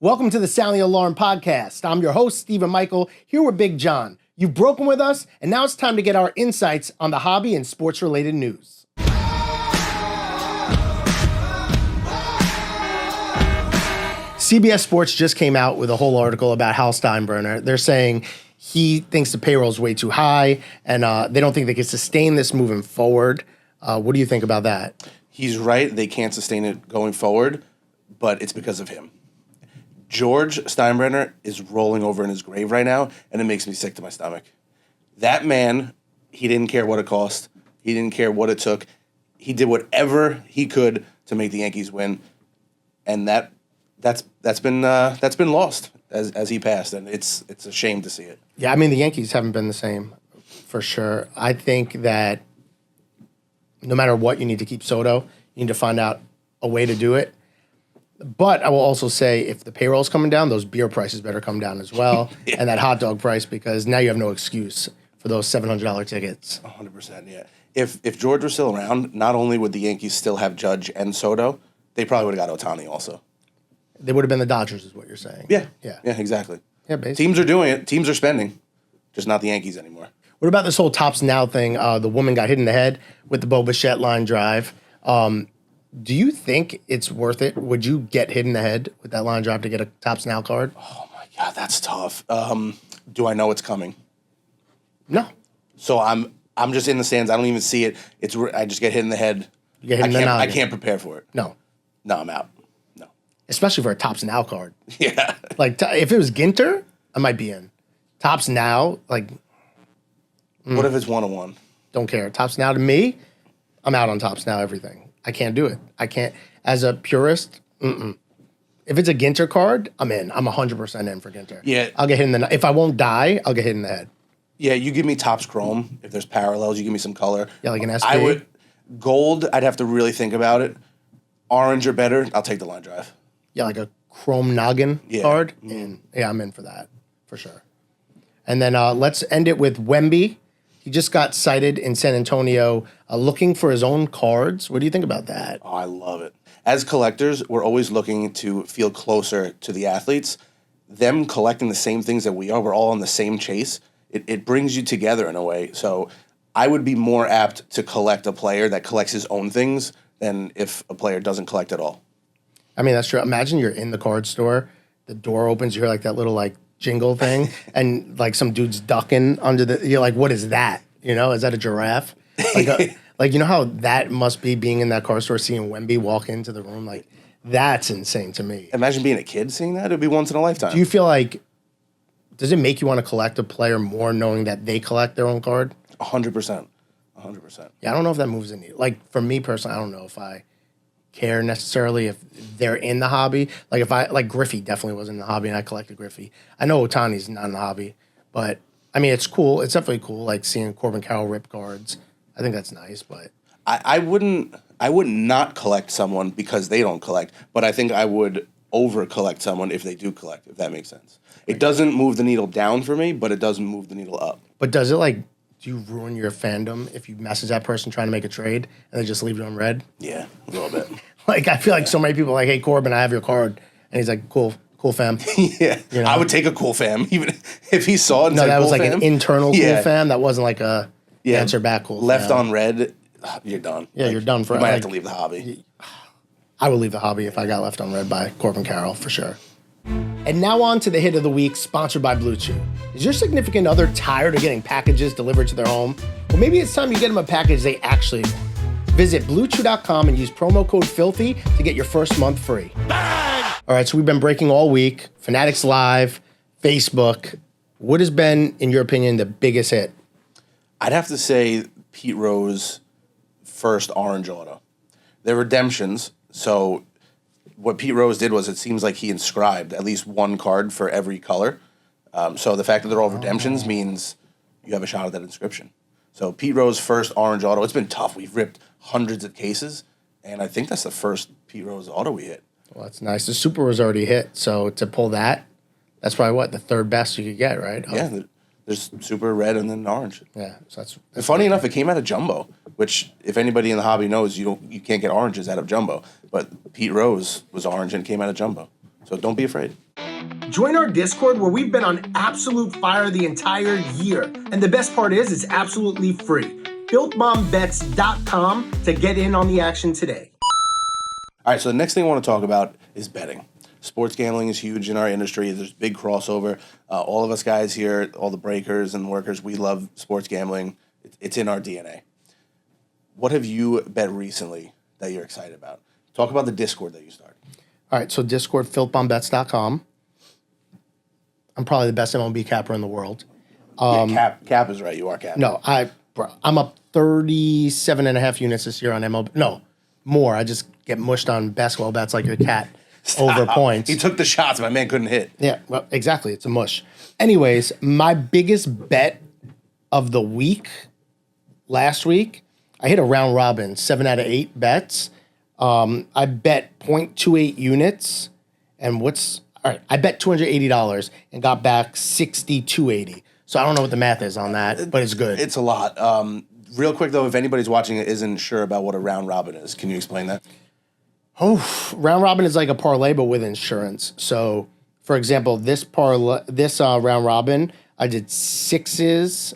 Welcome to the Sound the Alarm podcast. I'm your host, Stephen Michael, here with Big John. You've broken with us, and now it's time to get our insights on the hobby and sports-related news. CBS Sports just came out with a whole article about Hal Steinbrenner. They're saying he thinks the payroll is way too high, and they don't think they can sustain this moving forward. What do you think about that? He's right. They can't sustain it going forward, but it's because of him. George Steinbrenner is rolling over in his grave right now, and it makes me sick to my stomach. That man, he didn't care what it cost. He didn't care what it took. He did whatever he could to make the Yankees win, and that's been lost as he passed, and it's a shame to see it. Yeah, I mean, the Yankees haven't been the same, for sure. I think that no matter what, you need to keep Soto. You need to find out a way to do it. But I will also say, if the payroll's coming down, those beer prices better come down as well, Yeah. and that hot dog price, because now you have no excuse for those $700 tickets. 100%, yeah. If George was still around, not only would the Yankees still have Judge and Soto, they probably would have got Ohtani also. They would have been the Dodgers, is what you're saying. Yeah, Yeah. exactly. Yeah, basically. Teams are doing it. Teams are spending, just not the Yankees anymore. What about this whole Tops Now thing? The woman got hit in the head with the Bo Bichette line drive. Do you think it's worth it? Would you get hit in the head with that line drive to get a Tops Now card? Oh my God, that's tough. Do I know it's coming? No. So I'm just in the stands. I don't even see it. I just get hit in the head. You get hit in the I noggin. can't prepare for it. No. No, I'm out. No. Especially for a Tops Now card. Yeah. Like, if it was Ginter, I might be in. Tops Now, like, What if it's 1-on-1? don't care. Tops Now to me, I'm out on Tops Now everything. I can't do it. I can't. As a purist, If it's a Ginter card, I'm in. I'm 100% in for Ginter. Yeah. I'll get hit in the. If I won't die, I'll get hit in the head. Yeah, you give me Topps Chrome. If there's parallels, you give me some color. Yeah, like an SP. I would. Gold, I'd have to really think about it. Orange or better, I'll take the line drive. Yeah, like a Chrome Noggin Yeah. card. And yeah, I'm in for that for sure. And then let's end it with Wemby. He just got cited in San Antonio looking for his own cards. What do you think about that? Oh, I love it. As collectors, we're always looking to feel closer to the athletes. Them collecting the same things that we are, we're all on the same chase. It brings you together in a way. So I would be more apt to collect a player that collects his own things than if a player doesn't collect at all. I mean, that's true. Imagine you're in the card store, the door opens, you hear like that little like jingle thing, and like some dude's ducking under the. You're like, what is that? You know, is that a giraffe? Like you know how that must be being in that card store, seeing Wemby walk into the room. Like that's insane to me. Imagine being a kid seeing that. It'd be once in a lifetime. Do you feel like? Does it make you want to collect a player more knowing that they collect their own card? 100%. 100%. Yeah, I don't know if that moves the needle. Like for me personally, I don't know if I care necessarily if they're in the hobby. Like if I like Griffey definitely was in the hobby and I collected Griffey. I know Otani's not in the hobby, but I mean it's cool. It's definitely cool like seeing Corbin Carroll rip cards. I think that's nice, but I would not collect someone because they don't collect, but I think I would over collect someone if they do collect, if that makes sense. It doesn't move the needle down for me, but it doesn't move the needle up. But does it like do you ruin your fandom if you message that person trying to make a trade and they just leave it on red? Yeah, a little bit. Like I feel like so many people are like, hey Corbin, I have your card, and he's like, cool fam. Yeah, You know? I would take a cool fam, even if he saw it and No, said that was cool like fam. an internal cool Yeah. fam. That wasn't like a Yeah. answer back cool Left fam. on red, you're done. Yeah, you're done for You might have like- to leave the hobby. I would leave the hobby if I got left on red by Corbin Carroll for sure. And now on to the hit of the week, sponsored by Blue Chew. Is your significant other tired of getting packages delivered to their home? Well, maybe it's time you get them a package they actually want. Visit BlueChew.com and use promo code FILTHY to get your first month free. Bang! All right, so we've been breaking all week. Fanatics Live, Facebook. What has been, in your opinion, the biggest hit? I'd have to say Pete Rose first orange auto. They're redemptions, so what Pete Rose did was it seems like he inscribed at least one card for every color. So the fact that they're all redemptions means you have a shot at that inscription. So Pete Rose first orange auto. It's been tough. We've ripped hundreds of cases, and I think that's the first Pete Rose auto we hit. Well, that's nice. The Super was already hit, so to pull that, that's probably what, the third best you could get, right? Yeah, there's super red and then orange. Yeah, so that's And funny enough, it came out of jumbo, which if anybody in the hobby knows, you can't get oranges out of jumbo. But Pete Rose was orange and came out of jumbo, so don't be afraid. Join our Discord where we've been on absolute fire the entire year. And the best part is it's absolutely free. BuiltBombBets.com to get in on the action today. All right, so the next thing I want to talk about is betting. Sports gambling is huge in our industry. There's big crossover. All of us guys here, all the breakers and workers, we love sports gambling. It's in our DNA. What have you bet recently that you're excited about? Talk about the Discord that you started. All right, so Discord, BuiltBombBets.com. I'm probably the best MLB capper in the world. Cap is right. You are Cap. No, I'm up 37 and a half units this year on MLB. No, more. I just get mushed on basketball bets like a cat over points. He took the shots. My man couldn't hit. Yeah, well, exactly. It's a mush. Anyways, my biggest bet of the week, last week, I hit a round robin, 7 out of 8 bets. I bet 0.28 units, and I bet $280 and got back 62.80. So I don't know what the math is on that, but it's good. It's a lot. Real quick though, if anybody's watching it isn't sure about what a round robin is, can you explain that? Oh, round robin is like a parlay, but with insurance. So, for example, this round robin, I did sixes.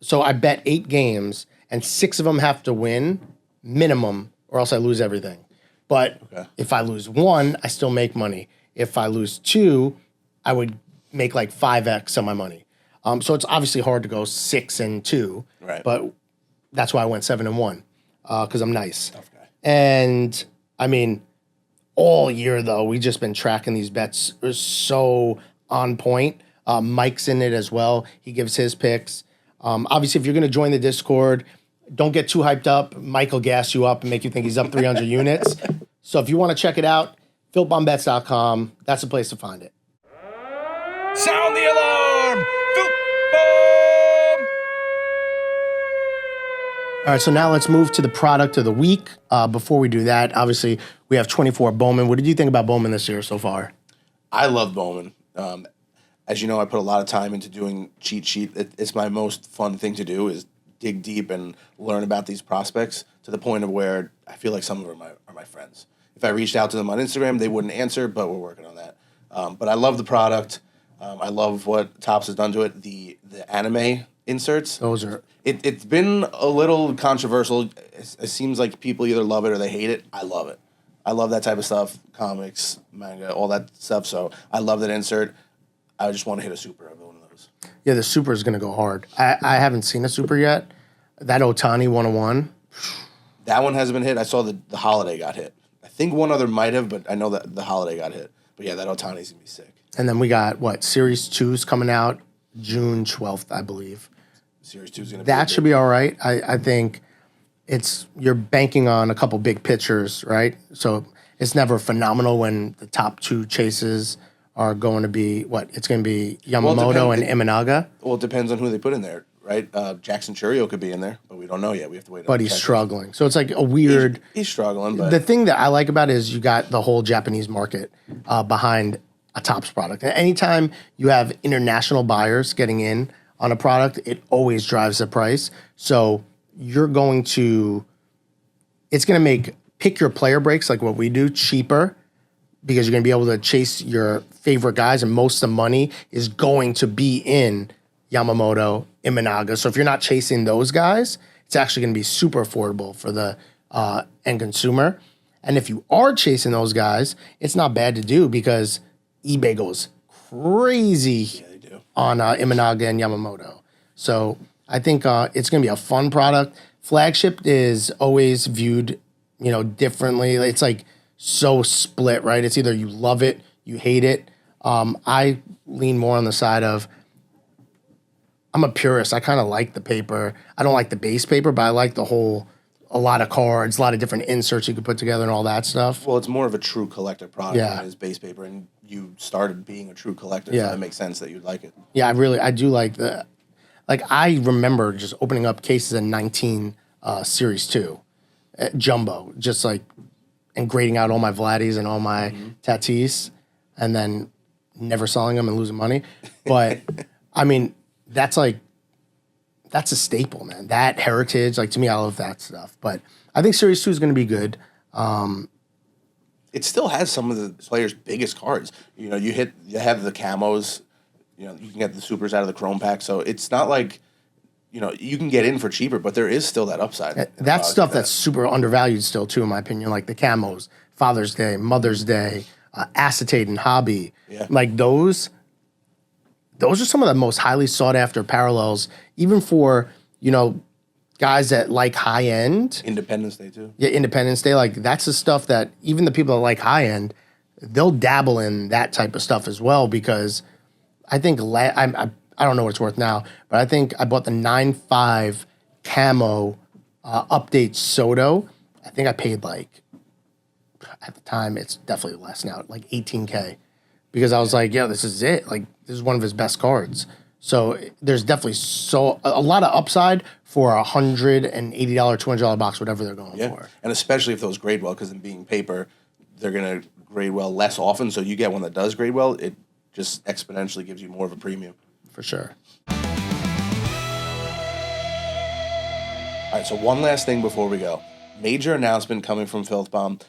So I bet 8 games, and 6 of them have to win minimum, or else I lose everything. But if I lose 1, I still make money. If I lose 2, I would make like 5x on my money. So it's obviously hard to go 6 and 2, right? But that's why I went 7 and 1 because I'm nice. Tough guy. And I mean, all year though, we've just been tracking these bets. It was so on point. Mike's in it as well. He gives his picks. Obviously, if you're going to join the Discord, don't get too hyped up. Mike will gas you up and make you think he's up 300 units. So if you want to check it out, BuiltBombBets.com. That's the place to find it. Sound the alarm! Built Bomb! All right, so now let's move to the product of the week. Before we do that, obviously, we have 24 Bowman. What did you think about Bowman this year so far? I love Bowman. As you know, I put a lot of time into doing cheat sheet. It's my most fun thing to do is dig deep and learn about these prospects to the point of where I feel like some of them are my friends. If I reached out to them on Instagram, they wouldn't answer, but we're working on that. But I love the product. I love what Topps has done to it. The anime inserts. Those are... It's been a little controversial. It seems like people either love it or they hate it. I love it. I love that type of stuff. Comics, manga, all that stuff. So I love that insert. I just want to hit a super of one of those. Yeah, the super is going to go hard. I haven't seen a super yet. That Ohtani 101. That one hasn't been hit. I saw the Holiday got hit. I think one other might have, but I know that the Holiday got hit. But yeah, that Ohtani's going to be sick. And then we got, Series 2's coming out June 12th, I believe. Series 2's going to be That should be all right. I think you're banking on a couple big pitchers, right? So it's never phenomenal when the top 2 chases are going to be, it's going to be Yamamoto and Imanaga. Well, it depends on who they put in there, right? Jackson Churio could be in there, but we don't know yet. We have to wait. But he's struggling. So it's like a weird... He's struggling, but... The thing that I like about it is you got the whole Japanese market behind a Topps product. And anytime you have international buyers getting in on a product, it always drives the price. So you're going to... It's going to make pick your player breaks, like what we do, cheaper, because you're going to be able to chase your favorite guys, and most of the money is going to be in Yamamoto, Imanaga. So if you're not chasing those guys, it's actually going to be super affordable for the end consumer. And if you are chasing those guys, it's not bad to do because eBay goes crazy on Imanaga and Yamamoto. So I think it's going to be a fun product. Flagship is always viewed, differently. It's like so split, right? It's either you love it, you hate it. I lean more on the side of I'm a purist. I kind of like the paper. I don't like the base paper, but I like a lot of cards, a lot of different inserts you could put together and all that stuff. Well, it's more of a true collector product than it is base paper, and you started being a true collector, so it makes sense that you'd like it. Yeah, I do like I remember just opening up cases in 19 Series 2, jumbo, just and grading out all my Vladdies and all my Tatis, and then never selling them and losing money. But, I mean, that's a staple, man. That heritage, to me, I love that stuff. But I think Series 2 is going to be good. it still has some of the players' biggest cards. You know, you have the camos. You know, you can get the supers out of the chrome pack. So it's not like, you know, you can get in for cheaper, but there is still that upside. That's stuff that's super undervalued still, too, in my opinion. Like the camos, Father's Day, Mother's Day, acetate and hobby. Yeah. Like those are some of the most highly sought after parallels, even for, you know, guys that like high end. Independence Day too. Yeah, Independence Day. Like that's the stuff that even the people that like high end, they'll dabble in that type of stuff as well, because I think I don't know what it's worth now, but I think I bought the 9.5 camo update Soto. I think I paid like, at the time, it's definitely less now, like $18K, because I was like, yeah, this is it. Like this is one of his best cards. So there's definitely a lot of upside for a $180, $200 box, whatever they're going for. And especially if those grade well, because in being paper, they're gonna grade well less often. So you get one that does grade well, it just exponentially gives you more of a premium. For sure. All right, so one last thing before we go. Major announcement coming from Filthbomb.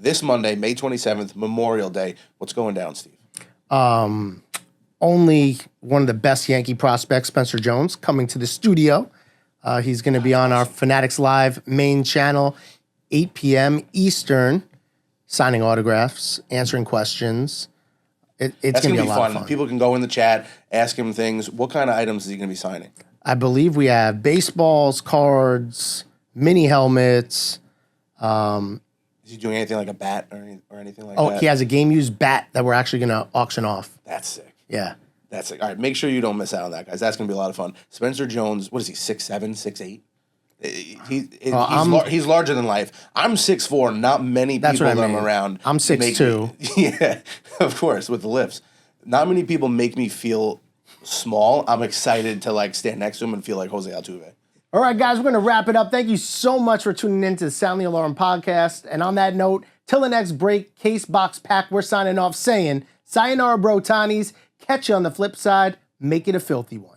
This Monday, May 27th, Memorial Day. What's going down, Steve? Only one of the best Yankee prospects, Spencer Jones, coming to the studio. He's going to be on our Fanatics Live main channel, 8 p.m. Eastern, signing autographs, answering questions. It's going to be a lot of fun. People can go in the chat, ask him things. What kind of items is he going to be signing? I believe we have baseballs, cards, mini helmets. Is he doing anything like a bat or anything like that? Oh, he has a game-used bat that we're actually going to auction off. That's sick. Yeah. That's sick. All right, make sure you don't miss out on that, guys. That's going to be a lot of fun. Spencer Jones, what is he, 6'7", 6'8"? He's larger than life. I'm 6'4". Not many people that I'm around. I'm 6'2". Yeah, of course, with the lifts. Not many people make me feel small. I'm excited to like stand next to him and feel like Jose Altuve. All right, guys, we're going to wrap it up. Thank you so much for tuning in to the Sound the Alarm podcast. And on that note, till the next break, Case Box Pack, we're signing off saying, sayonara, bro, Tanies. Catch you on the flip side. Make it a filthy one.